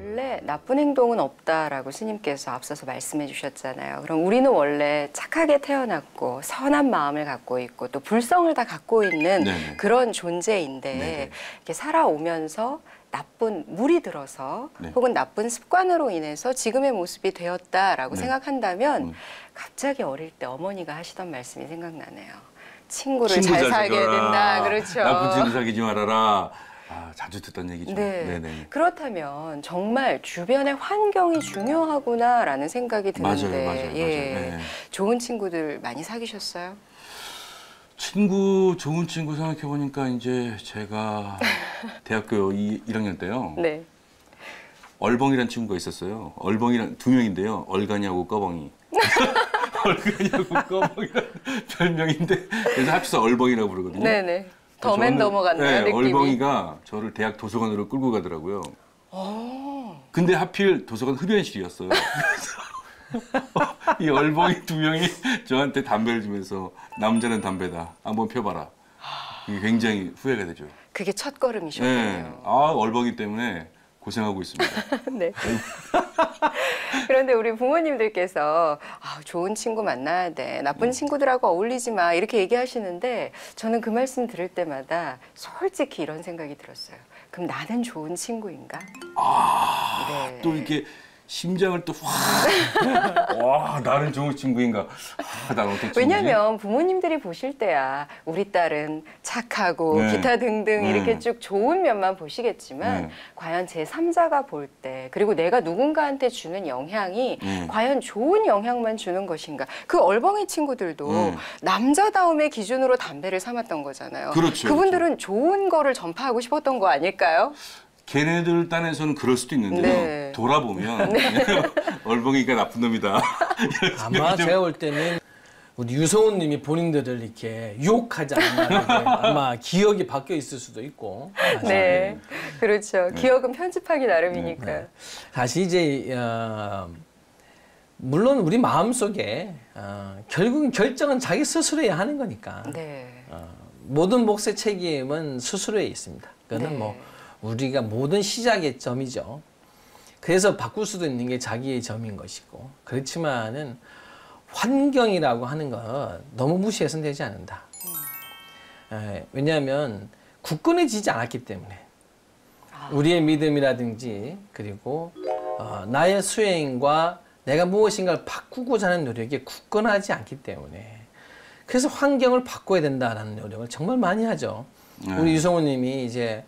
원래 나쁜 행동은 없다라고 스님께서 앞서서 말씀해 주셨잖아요. 그럼 우리는 원래 착하게 태어났고 선한 마음을 갖고 있고 또 불성을 다 갖고 있는 네네. 그런 존재인데 네네. 이렇게 살아오면서 나쁜 물이 들어서 네. 혹은 나쁜 습관으로 인해서 지금의 모습이 되었다라고 네. 생각한다면 갑자기 어릴 때 어머니가 하시던 말씀이 생각나네요. 친구를 친구 잘 잘 사귀어야 사귀어라. 된다. 그렇죠. 나쁜 친구 사귀지 말아라. 아, 자주 듣던 얘기죠. 네. 네네. 그렇다면 정말 주변의 환경이 중요하구나라는 생각이 드는데 맞아요. 네. 좋은 친구들 많이 사귀셨어요? 좋은 친구 생각해보니까 이제 제가 대학교 1학년 때요. 네. 얼벙이라는 친구가 있었어요. 얼벙이란 두 명인데요. 얼간이하고 꺼벙이. 얼간이하고 꺼벙이라는 별명인데 그래서 합쳐서 얼벙이라고 부르거든요. 네네. 더맨 넘어갔나요, 네, 느낌이? 얼벙이가 저를 대학 도서관으로 끌고 가더라고요. 오. 근데 하필 도서관 흡연실이었어요. 그래서 이 얼벙이 두 명이 저한테 담배를 주면서 남자는 담배다. 한번 펴봐라. 이게 굉장히 후회가 되죠. 그게 첫 걸음이셨군요. 네. 아, 얼벙이 때문에 고생하고 있습니다. 네. 그런데 우리 부모님들께서 좋은 친구 만나야 돼. 나쁜 친구들하고 어울리지 마. 이렇게 얘기하시는데 저는 그 말씀 들을 때마다 솔직히 이런 생각이 들었어요. 그럼 나는 좋은 친구인가? 네. 또 이렇게 심장을 또 확. 와, 나는 좋은 친구인가. 난 어떤 친구지? 왜냐면 부모님들이 보실 때야 우리 딸은 착하고 네. 기타 등등 네. 이렇게 쭉 좋은 면만 보시겠지만 네. 과연 제3자가 볼 때 그리고 내가 누군가한테 주는 영향이 과연 좋은 영향만 주는 것인가. 그 얼벙이 친구들도 남자다움의 기준으로 담배를 삼았던 거잖아요. 그렇죠, 그분들은 좋은 거를 전파하고 싶었던 거 아닐까요? 걔네들 딴에서는 그럴 수도 있는데요. 네. 돌아보면 얼벙이가 나쁜 놈이다. 아마 제가 볼 때는 우리 유성훈 님이 본인들을 이렇게 유혹하지 않나 이렇게 아마 기억이 바뀌어 있을 수도 있고. 사실. 네, 그렇죠. 기억은 편집하기 나름이니까요. 사실 이제 물론 우리 마음속에 결국은 결정은 자기 스스로 해야 하는 거니까. 네. 모든 몫의 책임은 스스로에 있습니다. 그거는 네. 뭐 우리가 모든 시작의 점이죠. 그래서 바꿀 수도 있는 게 자기의 점인 것이고, 그렇지만은 환경이라고 하는 건 너무 무시해서는 되지 않는다. 왜냐하면 굳건해지지 않았기 때문에 우리의 믿음이라든지 그리고 나의 수행과 내가 무엇인가를 바꾸고자 하는 노력이 굳건하지 않기 때문에 그래서 환경을 바꿔야 된다는 노력을 정말 많이 하죠. 우리 유성훈 님이 이제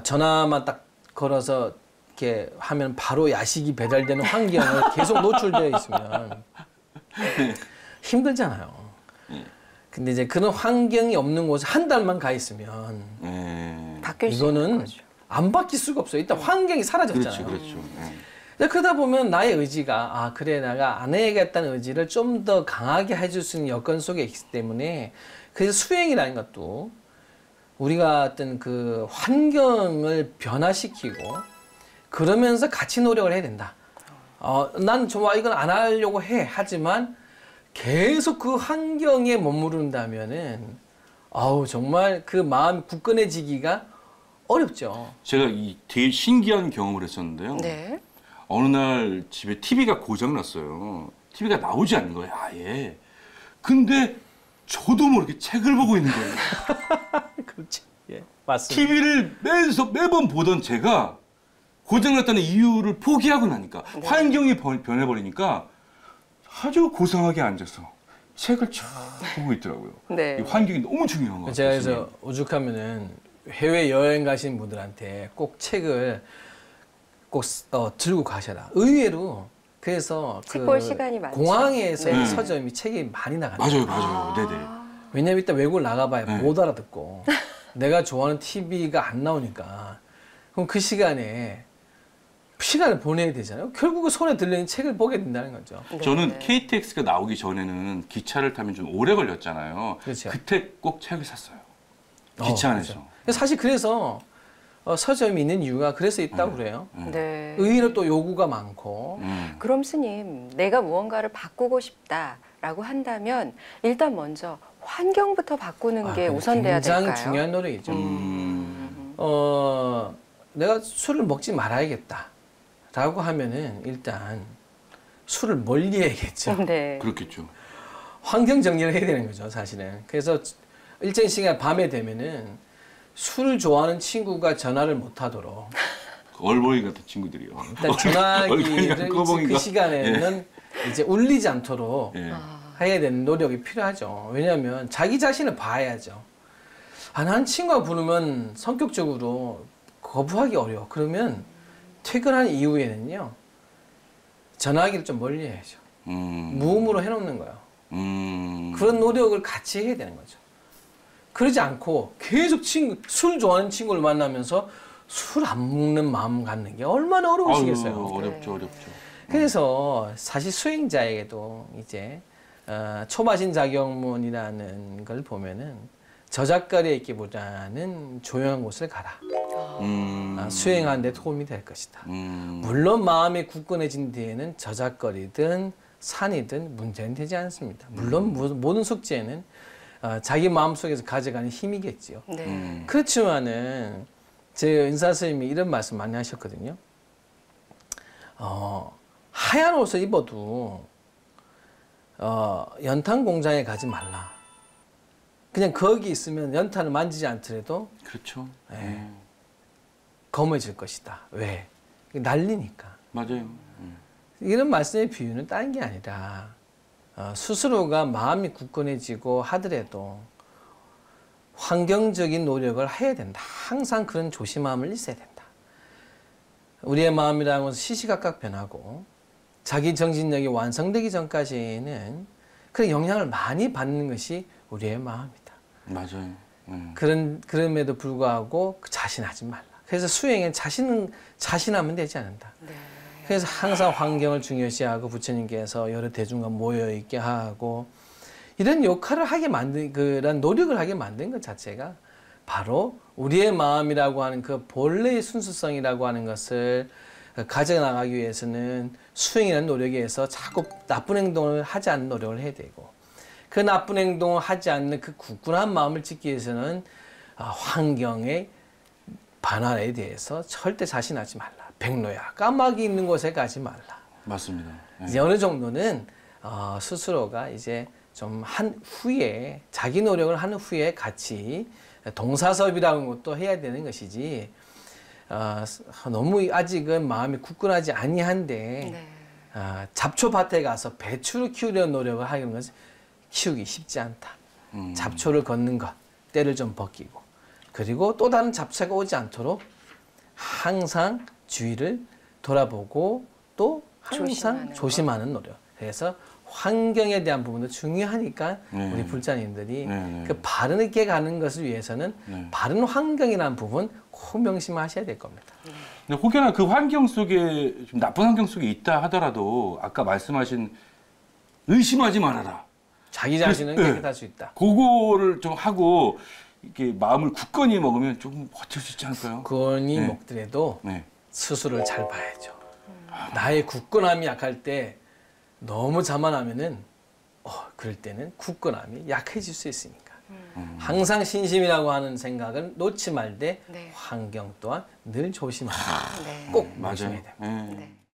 전화만 딱 걸어서 이렇게 하면 바로 야식이 배달되는 환경을 계속 노출되어 있으면 힘들잖아요. 근데 이제 그런 환경이 없는 곳에 한 달만 가 있으면 바뀔 수 있는 이거는 거죠. 안 바뀔 수가 없어요. 일단 환경이 사라졌잖아요. 그렇죠. 그러다 보면 나의 의지가 그래 내가 안 해야겠다는 의지를 좀 더 강하게 해줄 수 있는 여건 속에 있기 때문에 그래서 수행이라는 것도 우리가 어떤 그 환경을 변화시키고 그러면서 같이 노력을 해야 된다. 난 좋아 이건 안 하려고 해 하지만 계속 그 환경에 머무른다면은 정말 그 마음이 굳건해지기가 어렵죠. 제가 되게 신기한 경험을 했었는데요. 네. 어느 날 집에 TV가 고장 났어요. TV가 나오지 않는 거예요, 아예. 근데 저도 모르게 책을 보고 있는 거예요. 그렇지. 예, 맞습니다. TV를 매번 보던 제가 고장났다는 이유를 포기하고 나니까 환경이 변해버리니까 아주 고상하게 앉아서 책을 쭉 보고 있더라고요. 네. 이 환경이 너무 중요한 것 같아요. 제가 그래서 오죽하면은 해외 여행 가신 분들한테 꼭 책을 꼭 들고 가셔라. 의외로 그래서 책 볼 시간이 많죠. 공항에서 네. 서점이 책이 많이 나가요. 맞아요. 네네. 왜냐면 이따 외국을 나가봐야 못 알아듣고 내가 좋아하는 TV가 안 나오니까 그럼 그 시간에 시간을 보내야 되잖아요. 결국은 손에 들리는 책을 보게 된다는 거죠. 저는 KTX가 나오기 전에는 기차를 타면 좀 오래 걸렸잖아요. 그렇죠. 그때 꼭 책을 샀어요. 기차 안에서. 그렇죠. 사실 그래서 서점이 있는 이유가 그래서 있다고 그래요. 네. 의외로 또 요구가 많고. 그럼 스님, 내가 무언가를 바꾸고 싶다라고 한다면 일단 먼저 환경부터 바꾸는 게 우선돼야 될까요? 굉장히 중요한 노력이죠. 내가 술을 먹지 말아야겠다. 라고 하면은 일단 술을 멀리해야겠죠. 네. 그렇겠죠. 환경 정리를 해야 되는 거죠, 사실은. 그래서 일정 시간 밤에 되면은 술을 좋아하는 친구가 전화를 못 하도록 얼버이 같은 친구들이요. 일단 전화기를 꺼봉이가. 그 시간에는 이제 울리지 않도록 예. 해야 되는 노력이 필요하죠. 왜냐하면 자기 자신을 봐야죠. 아, 난 친구가 부르면 성격적으로 거부하기 어려워. 그러면 퇴근한 이후에는요, 전화기를 좀 멀리 해야죠. 무음으로 해놓는 거예요. 그런 노력을 같이 해야 되는 거죠. 그러지 않고 계속 술 좋아하는 친구를 만나면서 술 안 먹는 마음 갖는 게 얼마나 어려우시겠어요. 아유, 어렵죠, 어렵죠. 그래서 사실 수행자에게도 이제 초마신 작용문이라는 걸 보면은 저작거리에 있기보다는 조용한 곳을 가라. 수행하는 데 도움이 될 것이다. 물론 마음이 굳건해진 뒤에는 저작거리든 산이든 문제는 되지 않습니다. 물론 모든 숙제는 자기 마음속에서 가져가는 힘이겠지요. 네. 그렇지만은 제 은사 선생님이 이런 말씀 많이 하셨거든요. 하얀 옷을 입어도 연탄 공장에 가지 말라. 그냥 거기 있으면 연탄을 만지지 않더라도 그렇죠. 검어질 것이다. 왜? 날리니까. 맞아요. 이런 말씀의 비유는 다른 게 아니라 스스로가 마음이 굳건해지고 하더라도 환경적인 노력을 해야 된다. 항상 그런 조심함을 있어야 된다. 우리의 마음이라는 것은 시시각각 변하고 자기 정신력이 완성되기 전까지는 그런 영향을 많이 받는 것이 우리의 마음이다. 맞아요. 그럼에도 불구하고 자신하지 말라. 그래서 수행에 자신하면 되지 않는다. 네. 그래서 항상 환경을 중요시하고 부처님께서 여러 대중과 모여 있게 하고 이런 역할을 하게 만든 그런 노력을 하게 만든 것 자체가 바로 우리의 마음이라고 하는 그 본래의 순수성이라고 하는 것을 가져나가기 위해서는 수행이라는 노력에 의해서 자꾸 나쁜 행동을 하지 않는 노력을 해야 되고 그 나쁜 행동을 하지 않는 그 굳건한 마음을 짓기 위해서는 환경의 반환에 대해서 절대 자신하지 말라. 백로야, 까마귀 있는 곳에 가지 말라. 맞습니다. 이제 어느 정도는 스스로가 이제 좀 한 후에 자기 노력을 한 후에 같이 동사섭이라는 것도 해야 되는 것이지 너무 아직은 마음이 굳건하지 아니한데 네. 잡초밭에 가서 배추를 키우려는 노력을 하는 것은 키우기 쉽지 않다. 잡초를 걷는 것, 때를 좀 벗기고 그리고 또 다른 잡초가 오지 않도록 항상 주위를 돌아보고 또 항상 조심하는 노력. 그래서 환경에 대한 부분도 중요하니까 우리 불자님들이 그 바르게 가는 것을 위해서는 바른 환경이라는 부분 꼭 명심하셔야 될 겁니다. 근데 혹여나 그 환경 속에 좀 나쁜 환경 속에 있다 하더라도 아까 말씀하신 의심하지 말아라. 자기 자신은 네. 깨끗할 수 있다. 그거를 좀 하고 이렇게 마음을 굳건히 먹으면 좀 버틸 수 있지 않을까요? 굳건히 네. 먹더라도 네. 스스로를 잘 봐야죠. 나의 굳건함이 약할 때 너무 자만하면은 그럴 때는 굳건함이 약해질 수 있으니까 항상 신심이라고 하는 생각은 놓지 말되 네. 환경 또한 늘 조심하라. 네. 꼭 맞아요. 조심해야 됩니다. 네. 네.